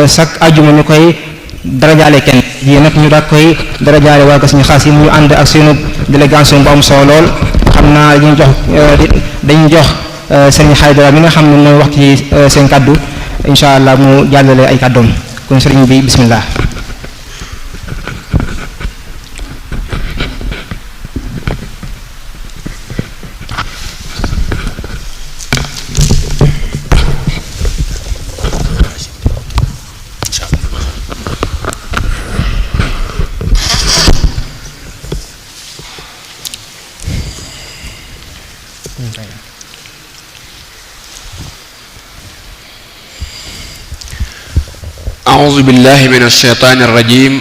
chaque ajuma ñu koy darajaale kenn yi nag ñu daal koy darajaale waa Sëriñ Xaasim ñu ànd ak seenu délégation bu am solo lool xam naa dañuy jox Sëriñ Xaydara mi nga xam ne mooy wax ci seen kaddu incha allah mu jàllale ay kaddoom kon sëriñ bi bismillah. أعوذ بالله من الشيطان الرجيم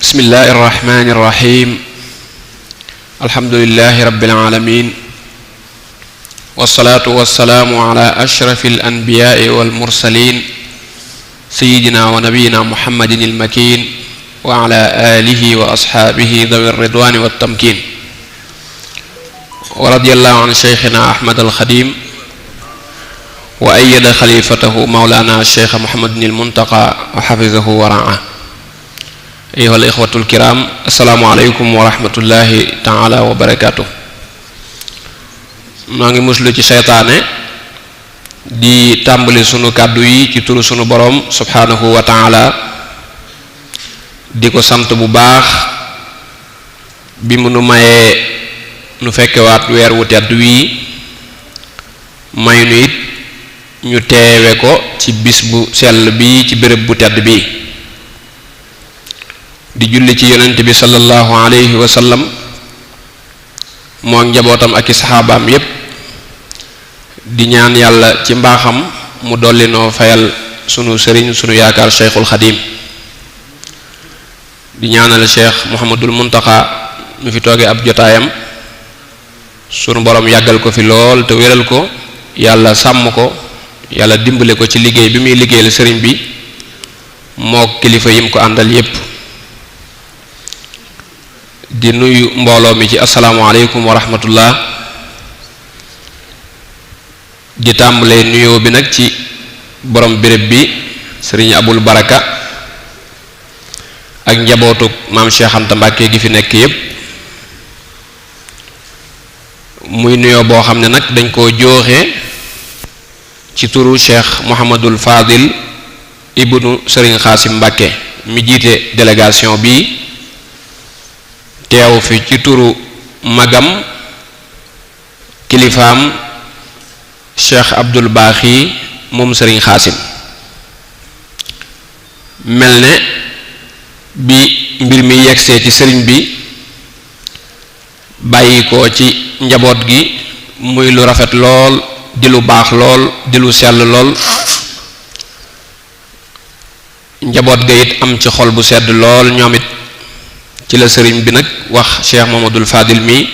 بسم الله الرحمن الرحيم الحمد لله رب العالمين والصلاة والسلام على أشرف الأنبياء والمرسلين سيدنا ونبينا محمد المكين وعلى آله وأصحابه ذوي الرضوان والتمكين ورضي الله عن شيخنا أحمد الخديم وأيد خليفته مولانا الشيخ محمد المنتقى وحفظه ورعاه أيها الإخوة الكرام السلام عليكم ورحمة الله تعالى وبركاته maa ngi muslu ci seytaane di tàmbali sunu kàddu yi ci turu sunu boroom subhanahu wa taala di ko sant bu baax bi mu nu mayee nu fekkewaat weer wu tedd wii may nu it ñu teewe ko ci bis bu sell bi ci béréb bu tedd bi di julli ci yonent bi sallallahu alayhi wa sallam moo njabootam ak i saxaabaam yépp di ñaan yàlla ci mbaaxam mu dolli noo fayal sunu sëriñ sunu yaakaar Cheikhul Xadim di ñaanal Cheikh Muhammadul Muntaqa mu fi toogee ab jotaayam sunu borom yàggal ko fi lool te wéral ko yàlla sàmm ko yàlla dimbale ko ci liggéey bi muy liggéeyal sëriñ bi moo kilifa yim ko àndal yépp di nuyu mbooloo mi ci asalaamualeykum wa rahmatullah di tàmbalee nuyoo bi nag ci borom béréb bi sëriñ Abul Baraka ak njabootuk maam Cheikh Anta Mbàkke gi fi nekk yépp muy nuyoo boo xam ne nag dañ koo jooxe ci turu Cheikh Mouhamadul Fadil ibnu Serigne Xaasim Mbàkke mi jiite délégation bi teew fi ci turu magam kilifaam Cheikh Abdul Baaxi moom Serigne Xaasim mel ne bi mbir mi yegsee ci sëriñ bi bàyyi ko ci njaboot gi muy lu rafet lool di lu baax lool di lu sell lool njaboot ga it am ci xol bu sedd lool ñoom it ci la sëriñ bi nag wax Cheikh Mamadul Fadil mi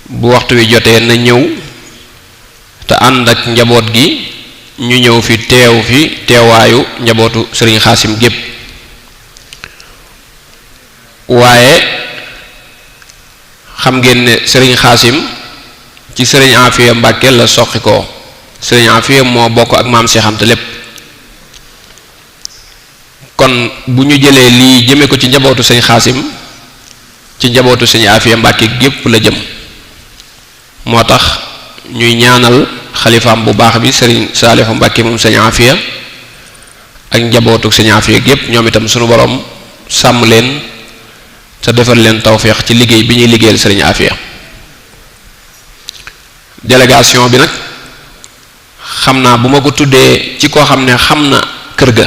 bu waxtu wi jotee na ñëw te ànd ak njaboot gi ñu ñëw fi teewaayu njabootu sëriñ Xaasim gépp waaye xam ngeen ne sëriñ Xaasim ci sëriñ Afiya Mbàkke la soqi ko sëriñ Afiya moo bokk ak maam Cheikh Anta lépp kon bu ñu jëlee lii jëme ko ci njabootu sëriñ Xaasim ci njabootu sëriñ Afiya Mbàkke gépp la jëm moo tax ñuy ñaanal xalifaam bu baax bi sëriñ Saalihu Mbàkke moom sëriñ Afiya ak njabootu sëriñ Afiya gépp ñoom itam sunu borom sàmm leen te defal leen tawféex ci liggéey bi ñuy liggéeyal sëriñ Afiya délégation bi nag xam naa bu ma ko tuddee ci koo xam ne xam na kër ga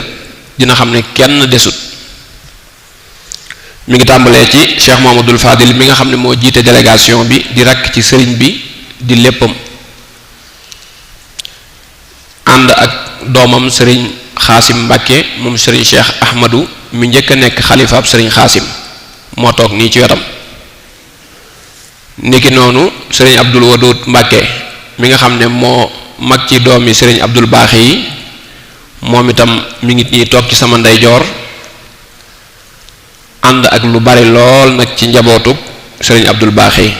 dina xam ne kenn desut mi ngi tàmbalee ci Cheikh Mamadul Fadil mi nga xam ne moo jiite délégation bi di rakk ci sëriñ bi di léppam ànd ak doomam sëriñ Xaasim Mbàkke moom sëriñ Cheikh Ahmadu mi njëkk a nekk xalifaab sëriñ Xaasim moo toog nii ci wetam niki noonu sëriñ Abdul Wadud Mbàkke mi nga xam ne moo mag ci doomi sëriñ Abdul Baaxi yi moom itam mi ngi ñuy toog ci sama ndeyjoor ànd ak lu bari lool nag ci njabootu sëriñ Abdul Baaxi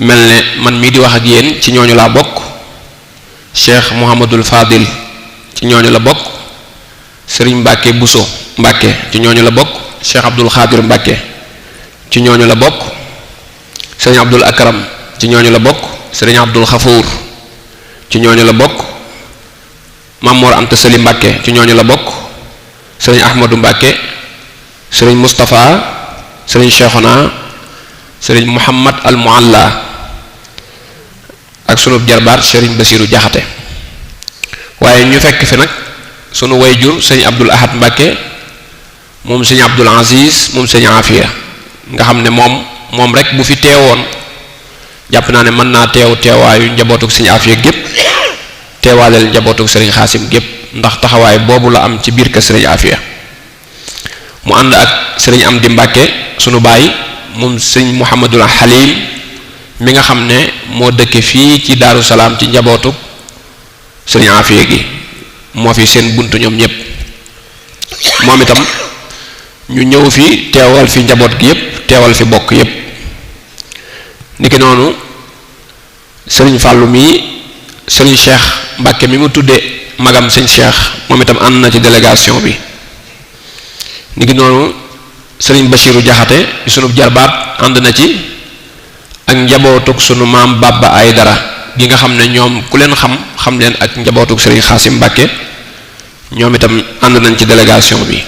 mel ne man mii di wax ak yéen ci ñooñu laa bokk Cheikh Mouhamadul Fadil ci ñooñu la bokk. sëriñ Mbàkke Buso Mbàkke ci ñooñu la bokk. Cheikh Abdul Xaadir Mbàkke ci ñooñu la bokk. sëriñ Abdul Akram ci ñooñu la bokk. sëriñ Abdul Xafuur ci ñooñu la bokk. Mamoor Anta Sali Mbàkke ci ñooñu la bokk. sëriñ Ahmadu Mbàkke sëriñ Mustafa sëriñ Cheikhuna sëriñ Muhammad al Mualla ak sunu jarbaat sëriñ Basiiru Jaxate. waaye ñu fekk fi nag sunu wayjur sëriñ Abdul Ahad Mbàkke moom sëriñ Abdul Aziz moom sëriñ Afiya nga xam ne moom rek bu fi teewoon jàpp naa ne mën naa teewaayu njabootuk sëriñ Afiya gépp teewaaleel njabootuk sëriñ Xaasim gépp ndax taxawaay boobu la am ci biir kër sëriñ Afiya. mu ànd ak sëriñ Amdi Mbàkke sunu baay moom sëriñ Muhammadul Halim mi nga xam ne moo dëkke fii ci Daaru Salaam ci njabootuk sëriñ Afiya gi moo fi seen buntu ñoom ñëpp. moom itam ñu ñëw fi teewal fi njaboot gi yëpp teewal fi bokk yëpp. niki noonu sëriñ Fàllu mi sëriñ Cheikh Mbàkke mi mu tudde magam sëñ Cheikh moom itam ànd na ci délégation bi. niki noonu sëriñ Basiiru Jaxate di sunu jarbaat ànd na ci ak njabootuk sunu maam Baba Aydara gi nga xam ne ñoom ku leen xam leen ak njabootuk sëriñ Xaasim Mbàkke ñoom itam ànd nañ ci délégation bi.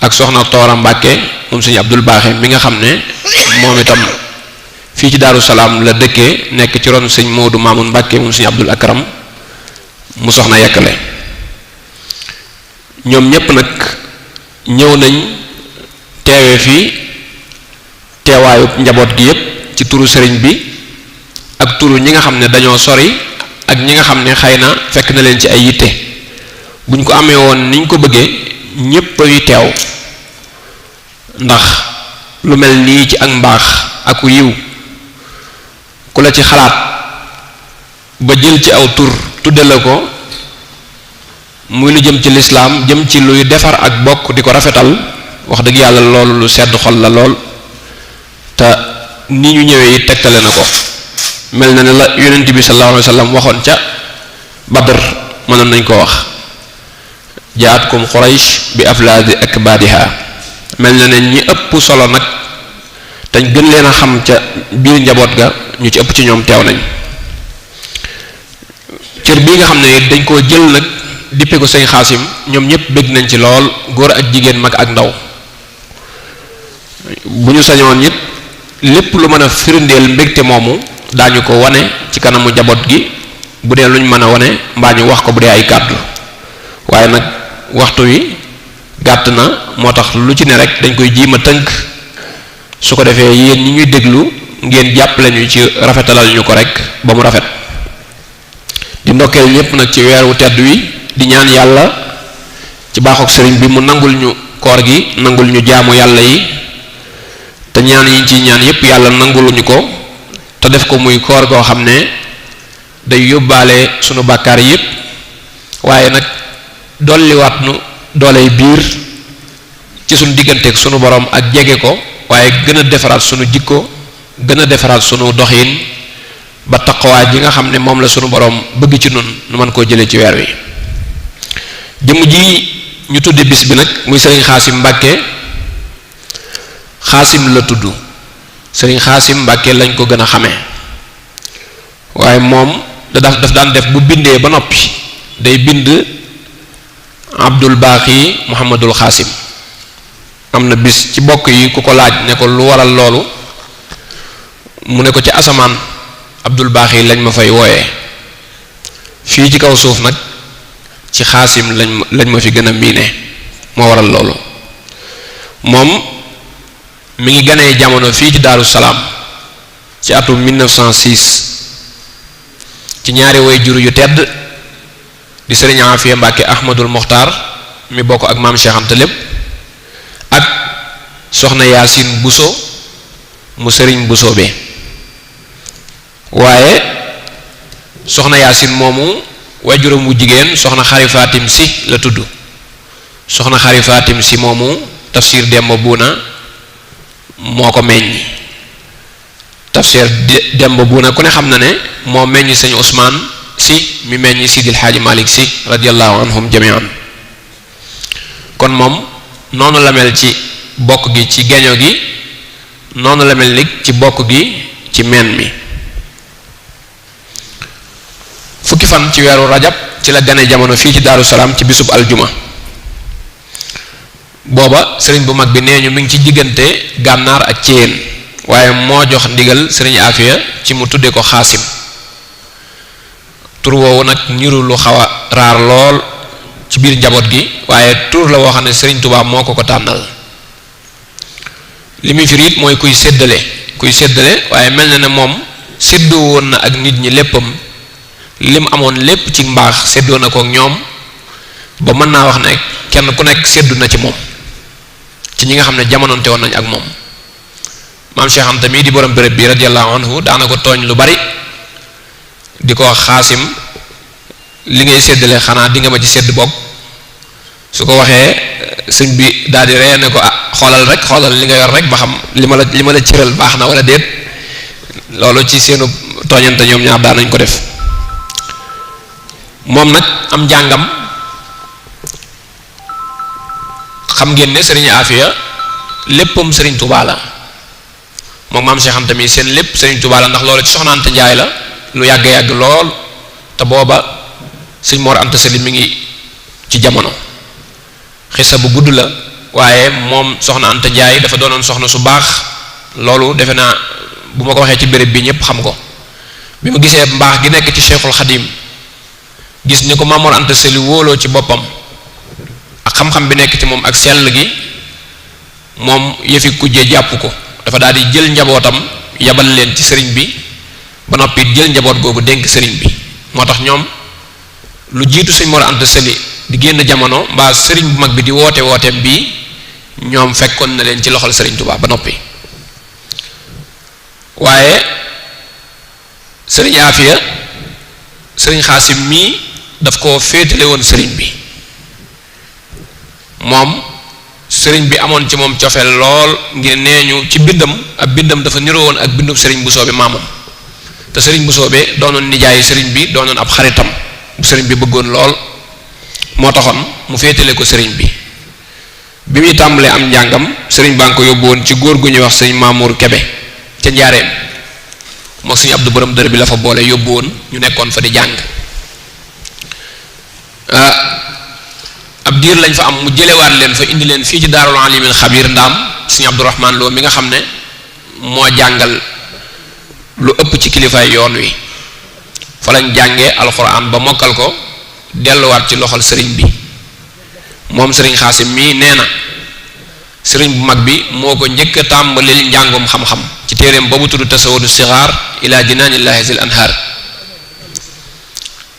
ak soxna Toora Mbàkke moom sëriñ Abdul Baaxe mi nga xam ne moom itam fii ci Daaru Salaam la dëkkee nekk ci ron sëñ Moodu Maamun Mbàkke moom sëriñ Abdul Akram mu soxna yekkale. ñoom ñépp nag ñëw nañ teewe fii teewaayu njaboot gi yépp ci turu sëriñ bi ak turu ñi nga xam ne dañoo sori ak ñi nga xam ne xëy na fekk na leen ci ay yitte. buñ ko amee woon niñ ko bëggee ñépp ay teew ndax lu mel nii ci ak mbaax ak yiw ku la ci xalaat ba jël ci aw tur tudde la ko muy lu jëm ci lislaam jëm ci luy defar ak bokk di ko rafetal wax dëgg yàlla loolu lu sedd xol la lool. te ni ñu ñëwee it tegtale na ko mel na ne la yonent bi sallallahu alayhi wa sallam waxoon ca Badr mënoon nañ ko wax jaatkum Quraysh bi aflaadi akbaadiha. mel na ne ñi ëpp solo nag te gën leen a xam ca biir njaboot ga ñu ci ëpp ci ñoom teew nañ. cër bii nga xam ne dañ koo jël nag dippe ko sëñ Xaasim ñoom ñëpp bëgg nañ ci lool góor ak jigéen mag ak ndaw. bu ñu sañoon it lépp lu mën a firndeel mbégte moomu daañu ko wane ci kanamu njaboot gi bu dee luñ mën a wane mbaa ñu wax ko bu dee ay kàddu. waaye nag waxtu wi gàtt na moo tax lu ci ne rek dañ koy jiima tënk su ko defee yéen ñi ñuy déglu ngeen jàppale ñu ci rafetalal ñu ko rek ba mu rafet. di ndokkeel ñépp nag ci weer wu tedd wi di ñaan yàlla ci baaxook sëriñ bi mu nangul ñu koor gi nangul ñu jaamu yàlla yi te ñaan yi ci ñaan yépp yàlla nanguluñu ko te def ko muy koor goo xam ne day yóbbaale sunu bàkkaar yépp waaye nag dolliwaat nu dooley biir ci sunu digganteeg sunu borom ak jege ko waaye gën a defaraat sunu jikko gën a defaraat sunu doxin ba taqwa ji nga xam ne moom la sunu borom bëgg ci nun nu mën koo jëlee ci weer wi. jëmm ji ñu tudde bis bi nag muy sëriñ Xaasim Mbàkke Xaasim la tudd sëriñ Xaasim Mbàkke lañ ko gën a xamee waaye moom daf daan def bu bindee ba noppi day bind Abdul Baaqi Muhammadul Xaasim. am na bis ci bokk yi ku ko laaj ne ko lu waral loolu mu ne ko ci asamaan Abdul Baaqi lañ ma fay wooyee fii ci kaw suuf nag ci Xaasim lañ ma fi gën a miine moo waral loolu. moom mi ngi ganee jamono fii ci Daaru Salaam ci atum 1906 ci ñaari waajur yu tedd di sëriñ Afiya Mbàkke Ahmadul Moxtaar mi bokk ak maam Cheikh Anta lépp ak soxna Yaasin Buso mu sëriñ Buso be waaye soxna Yaasin moomu waajuram wu jigéen soxna Xari Fatim Si la tudd soxna Xari Fatim Si moomu tafsir Demba Buuna moo ko meññ tafsir Demba Buuna ku ne xam na ne moo meññ sëñ Ousmane si mi meññ Sidil Xaaji Malik si radiyallahu anhum jami'an. kon moom noonu la mel ci bokk gi ci geño gi, noonu la mel ni ci bokk gi ci meen mi. fukki fan ci weeru rajab ci la gane jamono fii ci Daaru Salaam ci bisub aljuma. booba sëriñ bu mag bi nee ñu mi ngi ci diggante gànnaar ak Céyeen, waaye moo jox ndigal sëriñ Afiya ci mu tudde ko Xaasim. tur woowu nag niru lu xaw a raar lool ci biir njaboot gi, waaye tur la woo xam ne sëriñ Tuubaa moo ko tànnal. li muy firi it mooy kuy séddale waaye mel na ne moom séddoo woon na ak nit ñi léppam, lim amoon lépp ci mbaax séddoo na ko ak ñoom, ba mën naa wax ne kenn ku nekk séddu na ci moom ci ñi nga xam ne jamonoonte woon nañ ak moom. maam Cheikh Anta mii di borom béréb bi radiyallahu anhu daana ko tooñ lu bari di ko wax Xaasim li ngay séddale xanaa di nga ma ci sédd bokk. su ko waxee sëñ bi daal di ree ne ko xoolal li nga yor rek ba xam li ma la cëral baax na wala déet. loolu ci seenu tooñante ñoom ñaar daan nañ ko def. moom nag am njàngam xam ngeen ne sëriñ Afiya léppam sëriñ Touba la, moom maam Cheikh Anta mi seen lépp sëriñ Touba la, ndax loolu ci soxna Anta Njaay la lu yàgg lool, te booba sëñ Mor Anta Sali mi ngi ci jamono. xisa bu gudd la, waaye moom soxna Anta Njaay dafa doonoon soxna su baax. loolu defe naa bu ma ko waxee ci béréb bi ñëpp xam ko. bi mu gisee mbaax gi nekk ci Cheikhul Xadim, gis ni ko Maam Mor Anta Sali wóoloo ci boppam ak xam-xam bi nekk ci moom ak sell gi, moom yëfi kujje jàpp ko. dafa daal di jël njabootam yabal leen ci sëriñ bi, ba noppi jël njaboot googu dénk sëriñ bi. moo tax ñoom lu jiitu sëñ Mor Anta Sali di génn jamono mbaa sëriñ bu mag bi di wooteem bii, ñoom fekkoon na leen ci loxol sëriñ Tuubaa ba noppi. waaye sëriñ Afiya sëriñ Xaasim mii daf koo féetale woon sëriñ bi. moom sëriñ bi amoon ci moom cofeel lool, ngir nee ñu ci bindam ab bindam dafa niroo woon ak bindum sëriñ bu soobe maamam, te sëriñ bu soobee doonoon nijaayu sëriñ bi, doonoon ab xaritam bu sëriñ bi bëggoon lool. moo taxoon mu féetale ko sëriñ bi. bi muy tàmbalee am njàngam sëriñ baa ngi ko yóbbu woon ci góor gu ñuy wax sëriñ Mamour Kebe ca Njaareem, moo sëriñ Abdou borom dër bi la fa boole yóbbu woon, ñu nekkoon fa di jàng. ab diir lañ fa am mu jëlewaat leen fa indi leen fii ci Daarul Alimil Xabiir Ndaam, sëriñ Abdourahman Lo mi nga xam ne moo jàngal lu ëpp ci kilifaay yoon wi. fa lañ jàngee alxuraan ba mokkal ko, delluwaat ci loxol sëriñ bi. moom sëriñ Xaasim mii nee na sëriñ bu mag bi moo ko njëkk a tàmbalil njàngum xam-xam ci téeréem boobu tudd Tasawudu Sixaar ila jinaanillahi zil anhaar.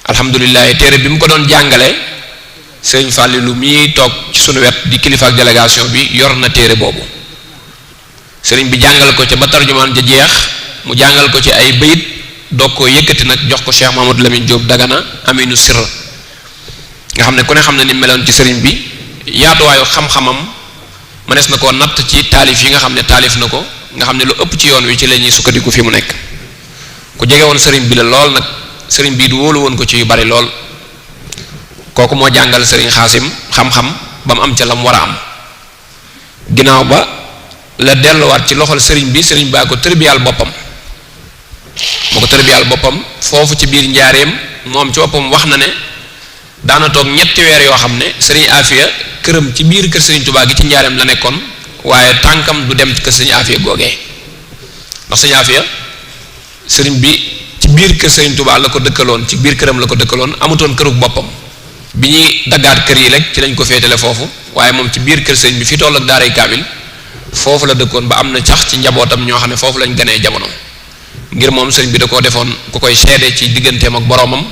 alhamdulilah téere bi mu ko doon jàngale, sëriñ Fàllilu mii toog ci sunu wet di kilifa ak délégation bi yor na téere boobu. sëriñ bi jàngal ko ca ba tarjumaan ja jeex, mu jàngal ko ci ay bayit, doog koo yëkkati nag jox ko Cheikh Mamadou Lamine Diop Dagana aminu sirr, nga xam ne ku ne xam ne ni meloon ci sëriñ bi. yaatuwaayu xam-xamam mënees na koo natt ci taalif yi nga xam ne taalif na ko, nga xam ne lu ëpp ci yoon wi ci la ñuy sukkandiku fi mu nekk. ku jege woon sëriñ bi la lool nag, sëriñ bii du wóolu woon ko ci yu bari lool. kooku moo jàngal sëriñ Xaasim xam-xam ba mu am ca la mu war a am. ginnaaw ba la delluwaat ci loxol sëriñ bi, sëriñ baa ko tërbiyaal boppam. moo ko tërbiyaal boppam foofu ci biir Njaareem. moom ci boppam wax na ne daana toog 3 weer yoo xam ne sëriñ Afiya këram ci biir kër sëriñ Tuubaa gi ci Njaareem la nekkoon, waaye tànkam du dem ci kër sëriñ Afiya googee. ndax sëriñ Afiya sëriñ bi ci biir kër sëriñ Tuubaa la ko dëkkaloon, ci biir këram la ko dëkkaloon, amutoon kërug boppam. bi ñuy daggaat kër yi rek ci lañ ko féetale foofu, waaye moom ci biir kër sëriñ bi fi toll ak daaray kaamil foofu la dëkkoon, ba am na sax ci njabootam ñoo xam ne foofu lañ ganee jamono. ngir moom sëriñ bi da koo defoon ku koy seede ci digganteem ak boroomam,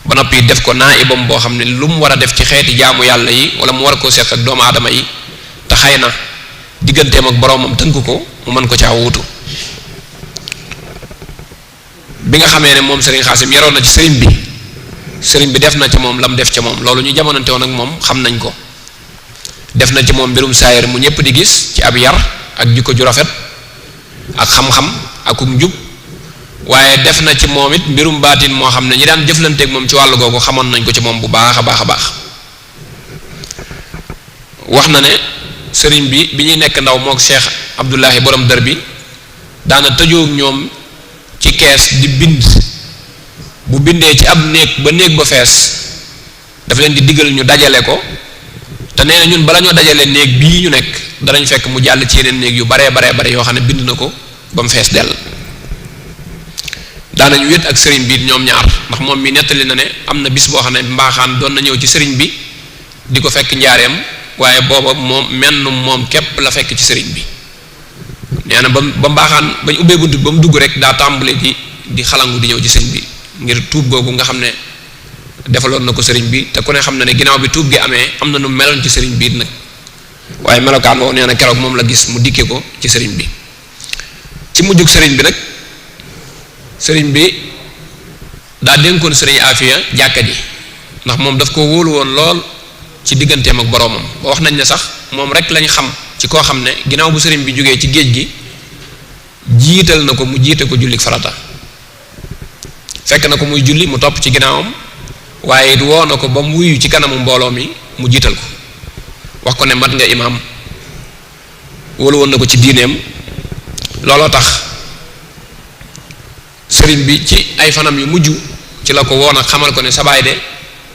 ba noppi def ko naayibam boo xam ne lu mu war a def ci xeeti jaamu yàlla yi wala mu war koo seq ak doomu aadama yi, te xëy na digganteem ak boroomam tënk ko, mu mën ko caa wuutu. bi nga xamee ne moom sëriñ Xaasim yaroon na ci sëriñ bi def na ca moom lam def ca moom, loolu ñu jamonante woon ak moom xam nañ ko. def na ci moom mbirum saayir mu ñëpp di gis ci ab yar ak jikko ju rafet ak xam-xam ak njub, waaye def na ci moom it mbirum baatin moo xam ne ñi daan jëflanteeg moom ci wàllu googu xamoon nañ ko ci moom bu baax a baax a baax. wax na ne sëriñ bi ñuy nekk ndaw mook Cheikh Abdullahi borom dër bi daana tëjoog ñoom ci kees di bind, bu bindee ci ab néeg ba fees dafa leen di digal ñu dajale ko, te nee na ñun bala ñoo dajale néeg bii ñu nekk danañ fekk mu jàll ci yeneen néeg yu bare yoo xam ne bind na ko ba mu fees dell. daanañu wét ak sëriñ bi ñoom ñaar, ndax moom mi nettali na ne am na bis boo xam ne mbaaxaan doon na ñëw ci sëriñ bi di ko fekk njaareem, waaye booba moom képp la fekk ci sëriñ bi. nee na ba mbaaxaan bañ ubbee bunt ba mu dugg rek daa tàmbale di xalangu di ñëw ci sëriñ bi ngir tuub googu nga xam ne defaloon na ko sëriñ bi, te ku ne xam na ne ginnaaw bi tuub gi amee am na nu meloon ci sëriñ bi nag, waaye melokaan woo nee na keroog moom la gis mu dikkee ko ci sëriñ bi. ci mujjug sëriñ bi nag sëriñ bi daa dénkoon sëriñ Afiya jàkka ji, ndax moom daf ko wóolu woon lool ci digganteem ak boroomam. ba wax nañ ne sax moom rek lañ xam ci koo xam ne ginnaaw bu sëriñ bi jógee ci géej gi jiital na ko mu jiite ko jullik farata, fekk na ko muy julli mu topp ci ginnaawam, waaye it woo na ko ba mu wuyu ci kanamu mbooloo mi mu jiital ko, wax ko ne mat nga imaam. wóolu woon na ko ci diineem. looloo tax sëriñ bi ci ay fanam yu mujj ci la ko woon ak xamal ko ne sa baay de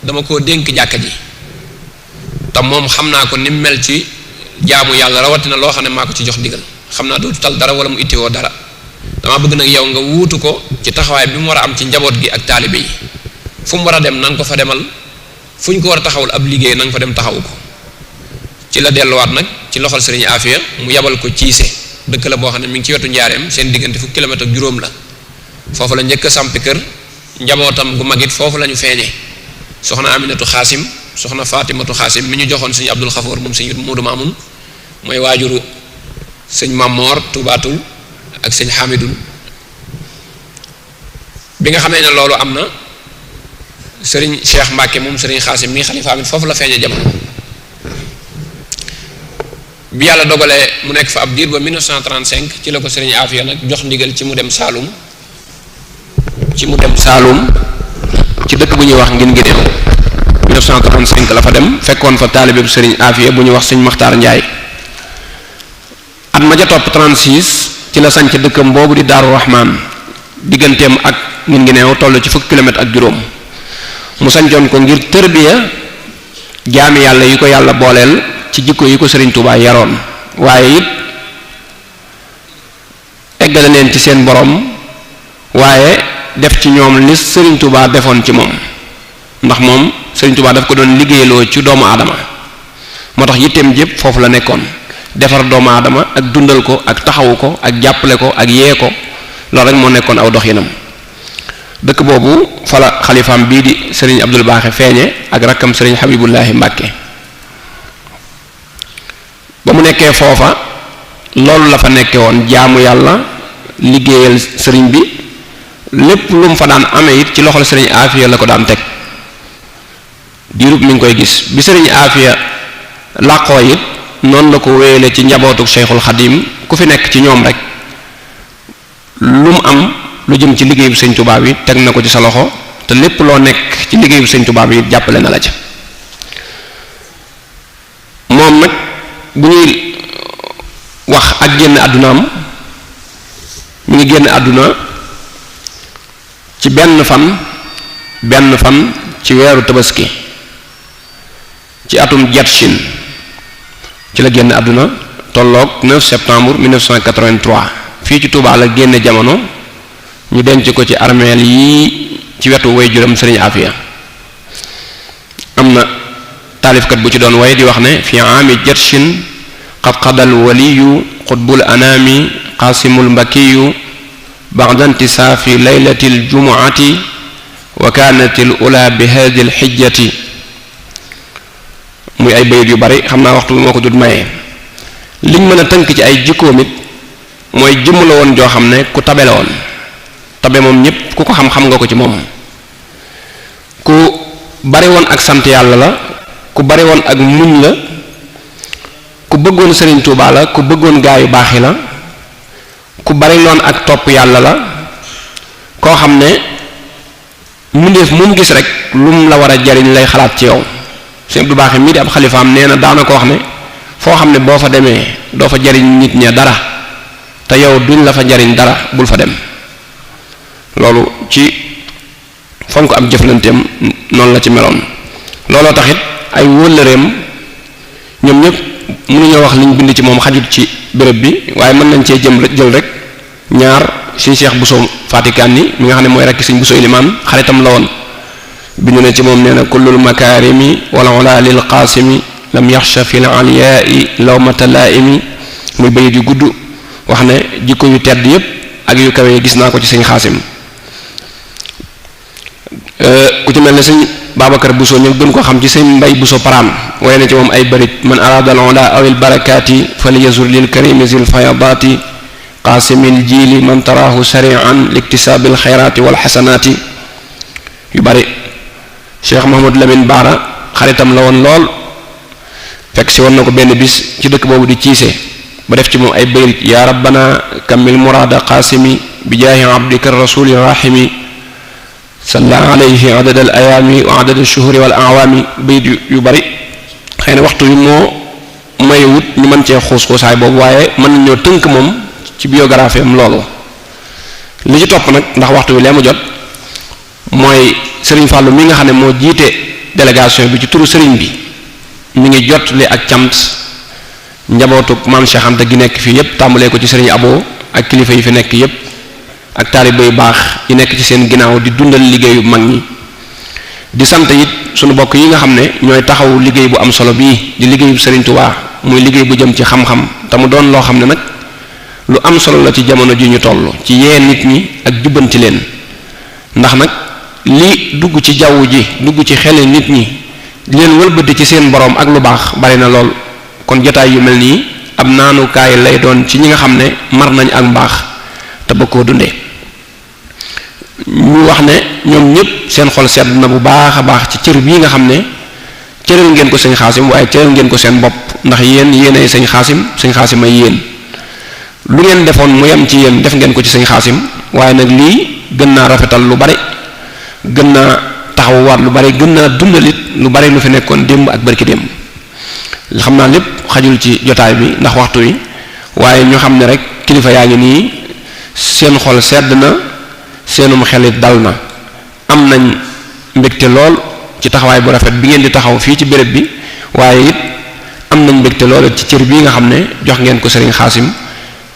dama koo dénk jàkka ji, te moom xam naa ko ni mu mel ci jaamu yàlla, rawatina loo xam ne maa ko ci jox ndigal, xam naa dootu tal dara wala mu ittiwoo dara. dama bëgg nag yow nga wuutu ko ci taxawaay bi mu war a am ci njaboot gi ak taalibe yi, fu mu war a dem na nga ko fa demal, fu ñu ko war a taxawul ab liggéey na nga fa dem taxawu ko. ci la delluwaat nag ci loxol sëriñ Afiya mu yabal ko Ciise, dëkk la boo xam ne mi ngi ci wetu njaareem, seen diggante fukki kilomètre ak juróom la. foofu la njëkk a sampi kër, njabootam gu mag it foofu la ñu feeñee. soxna Aminatu Xaasim, soxna Fatimatu Xaasim mi ñu joxoon sëñ Abdul Xafoor moom sëñ Muudu Maamun, mooy waajuru sëñ Mamor Tubaatul ak sëñ Xamidul. bi nga xamee ne loolu am na, sëriñ Cheikh Mbàkke moom sëriñ Xaasim mi xalifa amit foofu la feeñee jamono. bi yàlla dogalee mu nekk fa ab diir ba 1935 ci la ko sëriñ Afiya nag jox ndigal ci mu dem Saalum ci dëkk bu ñuy wax ngin ngineew. 1935 la fa dem, fekkoon fa taalibe bu sëriñ Afiya bu ñuy wax sëñ Maxtaar Njaay. at ma ja topp 36 ci la sanc dëkkam boobu di Daaru Rahmaan, digganteem ak ngin ngineew toll ci fukki kilomètre ak juróom. mu sancoon ko ngir tërbiya jaami yàlla yi ko yàlla booleel ci jikko yi ko sëriñ Tuubaa yaroon, waaye it eggale leen ci seen borom, waaye def ci ñoom li sëriñ Tuubaa defoon ci moom, ndax moom sëriñ Tuubaa daf ko doon liggéeyloo ci doomu aadama. moo tax yitteem jépp foofu la nekkoon, defar doomu aadama ak dundal ko ak taxawu ko ak jàppale ko ak yee ko, loolu rek moo nekkoon aw doxinam. dëkk boobu fa la xalifaam bii di sëriñ Abdul Baaxe feeñe ak rakkam sëriñ Habibullahi Mbàkke. ba mu nekkee foofa loolu la fa nekke woon, jaamu yàlla, liggéeyal sëriñ bi, lépp lu mu fa daan amee it ci loxol sëriñ Afiya la ko daan teg. diirub mi ngi koy gis bi sëriñ Afiya làqoo it noonu la ko wéyale ci njabootuk Cheikhul Xadim, ku fi nekk ci ñoom rek lu mu am lu jëm ci liggéeyu sëñ Tuubaa bi teg na ko ci sa loxo, te lépp loo nekk ci liggéeyu sëñ Tuubaa bi jàppale na la ca. moom nag bu ñuy wax ak génn àddunaam, mi ngi génn àdduna ci benn fan ci weeru tabaski ci atum Jatshin ci la génn àdduna, tolloog 9 septembre 1983 fii ci Touba la génne jamono. ñu denc ko ci armeel yi ci wetu way juram sëriñ Afiya. am na taalifkat bu ci doon way di wax ne fi aami Jatshin qad qadal waliyu qutbul anaami qasimul mbakiyu ba'da intisaafi laylatil jumu'ati wa kaanatil ula bi hadhihi hijjati. muy ay bayit yu bari, xam naa waxtu bi moo ko dut maye. liñ mën a tënk ci ay jikkoom it mooy jëmm la woon joo xam ne ku tabe la woon. tabe moom ñépp ku ko xam-xam nga ko ci moom. ku bari woon ak sant yàlla la, ku bari woon ak muñ la, ku bëggoon Sëriñ Tuubaa la, ku bëggoon gaa yu baax yi la, ku bari loon ak topp yàlla la, koo xam ne mbindeef mu gis rek lu mu la war a jariñ lay xalaat ci yow. sëñ Abdou Baaxe mii di ab xalifaam nee na daana ko wax ne foo xam ne boo fa demee doo fa jariñ nit ña dara te yow duñ la fa jariñ dara bul fa dem. loolu ci fonk am jëflanteem noonu la ci meloon. looloo taxit ay wóllëreem ñoom ñëpp mënuñoo wax liñ bind ci moom xajut ci béréb bi waaye mën nañ cee jël rek ñaar suñ Cheikh Bousso Fatikaan ni mi nga xam ne mooy rekk suñ Bousso Ilimaan xaritam la woon. bindu ne ci moom nee na kullul makaarimi wala ula lil qaasimi lam yaxsha fil aliyaai lawmata laaimi muy bayit yu gudd wax ne jikko yu tedd yépp ak yu kawe gis naa ko ci sëñ Xaasim. ku ci mel ne sëñ Babacar Bousso ñu gën ko xam ci sëñ Mbay Bousso Paraam waaye na ci moom ay barit man arada al ula awil barakaati falyazur lil karimi zil fayadaati qaasimil jiili man taraahu sarian liktisaabil xayraati wal xasanaati yu bari. Cheikh Mouhamadou Lamine Baara xaritam la woon lool fekk si woon na ko benn bis ci dëkk boobu di ciise ba def ci moom ay bayrit yaa rabbana kammil muraada qaasimi bi jaahi abdika rasuli rahimi salla alayhi adada al ayaami wa adada shuhuri wal awaami bayit yu bari. xëy na waxtu yu moo mayewut ñu mën cee xuus-xuusaay boobu waaye mën nañoo tënk moom ci biographie am loolu. li ci topp nag ndax waxtu wi lee mu jot mooy sëriñ Fallou mi nga xam ne moo jiite délégation bi ci turu sëriñ bi mi ngi jotli ak cant njabootu maam Cheikh Anta gi nekk fii yépp tàmbalee ko ci sëriñ Abo ak kilifa yi fi nekk yépp ak taaliba yu baax yi nekk ci seen ginnaaw di dundal liggéeyu mag ñi. di sant it sunu bokk yi nga xam ne ñooy taxaw liggéey bu am solo bii di liggéeyu sëriñ Touba muy liggéey bu jëm ci xam-xam te mu doon loo xam ne nag lu am solo la ci jamono ji ñu toll ci yee nit ñi ak jubbanti leen. ndax nag li dugg ci jaww ji dugg ci xele nit ñi di leen wëlbati ci seen boroom ak lu baax bari na lool. kon jotaay yu mel nii ab naanukaay lay doon ci ñi nga xam ne mar nañ ak mbaax te bëgg koo dundee. ñu wax ne ñoom ñëpp seen xol sedd na bu baax a baax ci cër bii nga xam ne cëral ngeen ko sëñ Xaasim waaye cëral ngeen ko seen bopp ndax yéenay sëñ Xaasim ay yéen. lu ngeen defoon mu yem ci yéen def ngeen ko ci sëñ Xaasim waaye nag lii gën naa rafetal lu bari gën naa taxawaat lu bari gën naa dundalit lu bari lu fi nekkoon démb ak barki démb. xam naa lépp xajul ci jotaay bi ndax waxtu wi waaye ñu xam ne rek kilifa yaa ngi nii seen xol sedd na seenum xelit dal na am nañ mbégte lool ci taxawaay bu rafet bi ngeen di taxaw fii ci béréb bi waaye it am nañ mbégte lool ci cër bii nga xam ne jox ngeen ko sëriñ Xaasim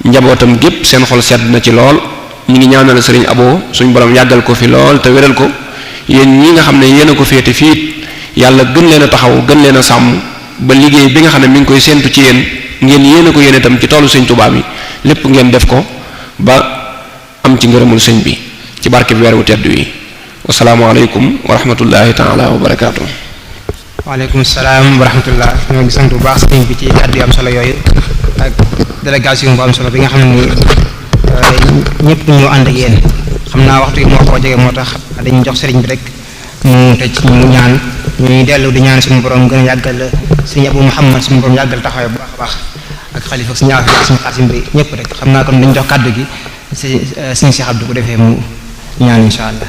njabootam gépp seen xol sedd na ci lool. ñu ngi ñaanal sëriñ Abo suñ borom yàggal ko fi lool te wéral ko yéen ñi nga xam ne yéen a ko féete fii yàlla gën leen a taxaw gën leen a sàmm ba liggéey bi nga xam ne mi ngi koy séentu ci yéen ngeen yéen a ko yéen itam ci toolu sëñ Tuubaa bi lépp ngeen def ko ba am ci ngërëmul sëñ bi ci barke bi weer wu tedd wi. wasalaamualeykum wa rahmatullahi taala wa barakaatu. waaleykum salaam wa rahmatullah. ñoo ngi sant bu baax sëñ bi ci kàddu yu am solo yooyu ak délégation bu am solo bi nga xam ne ñëpp ñu ànd ak yéen. xam naa waxtu yi moo ko jege moo tax dañuy jox sëriñ bi rek mu tëj ñu ñaan ñuy dellu di ñaan suñu borom gën a yàggal sëñ Abou Mouhamad suñu borom yàggal taxawaay bu baax a baax ak xalifa suñu affaire ak suñu Xaasim bi ñëpp rek xam naa kon dañu jox kàddu gi sëñ Cheikh Abdou ko defee mu ñaan insha allah.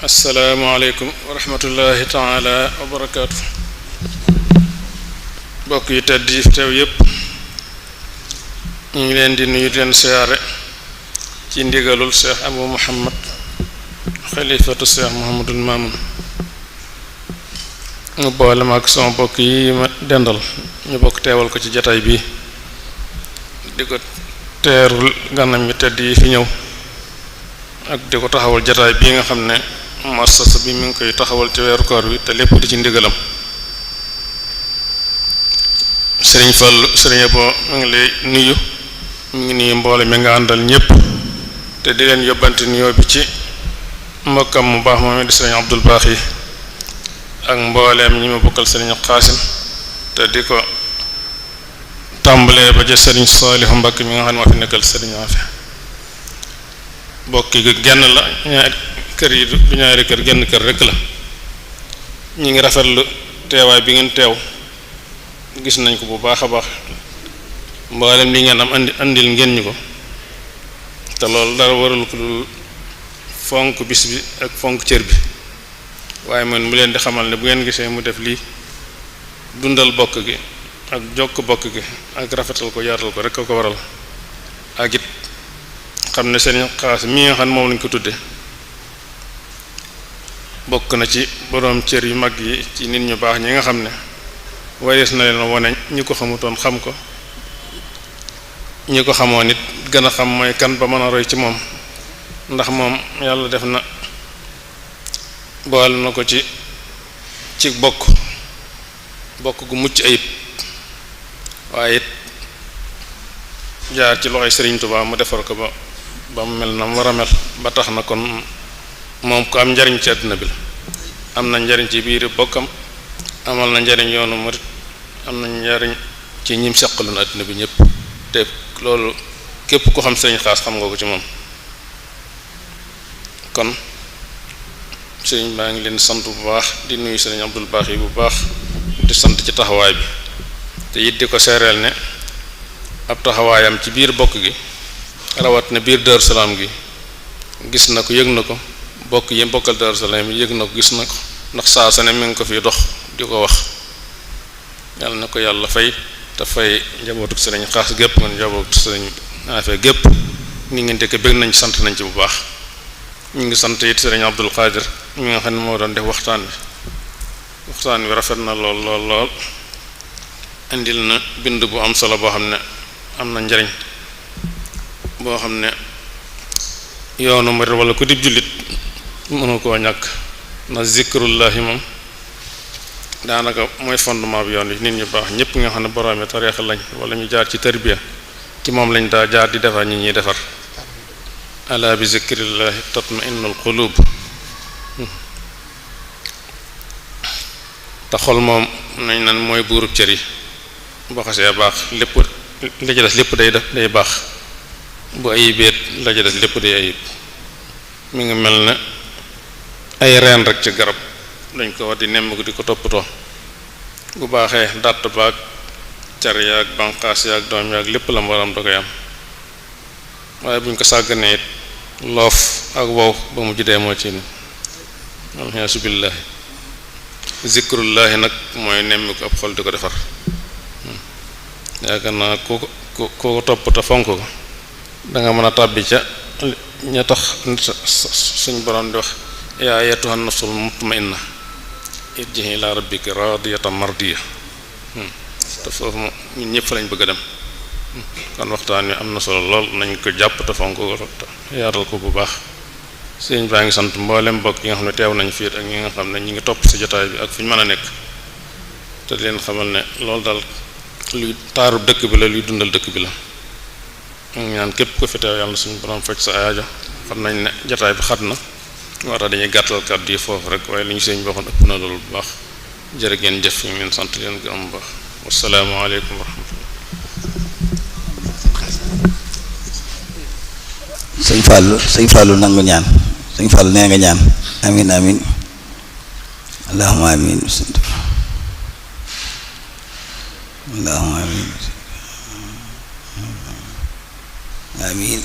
asalaamaaleykum wa rahmatullahi taala wa barakaatu. mbokk yi tedd yi teew yépp ñu ngi leen di nuyu leen siyaare ci ndigalul Cheikh Abou Mouhamad xalifatu Cheikh Mouhamadul Mamoun mu boole ma ak sama bokk yi ma dendal ñu bokk teewal ko ci jataay bi di ko teerul ganam yi tedd yi fi ñëw ak di ko taxawal jataay bii nga xam ne muassasa bi mi ngi koy taxawal ci weeru koor wi te lépp di ci ndigalam. sëriñ Fallu sëriñ Abo mi ngi lay nuyu mi ngi nuyu mboole mi nga àndal ñépp te di leen yóbbante nuyoo bi ci mbokkam mu baax moom di sëriñ Abdul Baax yi ak mbooleem ñi ma bokkal sëriñ Xaasim te di ko tàmbalee ba ca sëriñ Saalihu Mbàkke mi nga xam ne moo fi nekkal sëriñ Afe bokk gi genn la ñaari kër yi du ñaari kër genn kër rekk la. ñu ngi rafetlu teewaay bi ngeen teew gis nañ ko bu baax a baax mboolem li ngeen am andil ngeen ñu ko te loolu dara warul ko dul fonk bis bi ak fonk cër bi waaye man mu leen di xamal ne bu ngeen gisee mu def lii dundal bokk gi ak jokk bokk gi ak rafetal ko yaatal ko rek a ko waral ak it xam ne seen xaas mi nga xam ne moom lañ ko tudde bokk na ci boroom cër yu mag yi ci nit ñu baax ñi nga xam ne warees na leen wane ñi ko xamutoon xam ko ñi ko xamoon nit gën a xam mooy kan ba mën a roy ci moom ndax moom yàlla def na boole na ko ci bokk gu mucc ayib waaye it jaar ci loxoy Sëriñ Tuubaa mu defar ko ba mu mel na mu war a mel ba tax na kon moom ko am njariñ ci àddina bi la am na njariñ ci biir bokkam amal na njariñ yoonu murit am na njariñ ci ñim seqaloon àddina bi ñëpp te loolu képp ko xam Sëriñ Xaas xam nga ko ci moom kon sëriñ baa ngi leen sant bu baax di nuyu Sëriñ Abdul Baaxi bu baax di sant ci taxawaay bi te it di ko seereel ne ab taxawaayam ci biir bokk gi rawat na biir Daaru Salaam gi gis na ko yëg na ko bokk yi bokkal Daaru Salaam yi yëg na ko gis na ko ndax saa sa ne mi ngi ko fi dox di ko wax yàlla na ko yàlla fay te fay njabootu Sëriñ Xaas gépp man njabootu Sëriñ Afe gépp ni ngeen te bëgg nañ sant nañ ci bu baax ñu ngi sant it Sëriñ Abdul Xaadir mi nga xam ne moo doon def waxtaan wi rafet na lool indil na bind bu am solo boo xam ne am na njariñ boo xam ne yoonu murid wala ku dib jullit mënu koo ñàkk na zikrullahi moom daanaka mooy fondement bi yoon wi nit ñu baax ñëpp nga xam ne boroomi tariixa lañ wala ñu jaar ci tarbiya ci moom lañ daa jaar di defar ñi ñuy defar ala bi zikrillahi tatma'innul qulub te xol moom nañ nan mooy buurub cër yi boo xasee baax lépp la ca des lépp day baax bu ayibeet la ca des lépp day ayib mi ngi mel ne ay reen rek ci garab dañ ko war di nemm ko di ko toppatoo bu baaxee dàtt baag car yaag banqaas yaag doom yaag lépp la mu waram da koy am waaye buñ ko sàgganee it loof ak wow ba mu juddee moo ci ni alxiyaasu billaahi zikrullaahi nag mooy nemmi ko ab xol di ko defar yaakaar naa ko topp te fonk ko danga mën a tàbbi ca ña tax suñ borom di wax yaa ayyatuhan nafsul mutma'inna irji'i ila rabbiki radiyatan mardiya te foofu moom ñun ñëpp fa lañ bëgg a dem kon waxtaan wi am na solo lool nañ ko jàpp te fonk ko yaatal ko bu baax sëñ baa ngi sant mboolem mbokk yi nga xam ne teew nañ fii ak ñi nga xam ne ñi ngi topp ci jotaay bi ak fu ñu mën a nekk te leen xamal ne loolu daal luy taaru dëkk bi la luy dundal dëkk bi la ñu ñaan képp ko fi teew yàlla suñu borom faj sa aajo xam nañ ne jotaay bi xat na moo tax dañuy gàttal kàddu yi foofu rek waaye li ñu sëñ bi waxoon ëpp na loolu bu baax jërë ngeen jëf ñu ngi leen sant leen gërëm bu baax wassalaamu aleykum wa rahmatullah sëñ Fallou nangu ñaan sëñ Fallou nee nga ñaan amin amin allahumma amin allahumma amin amin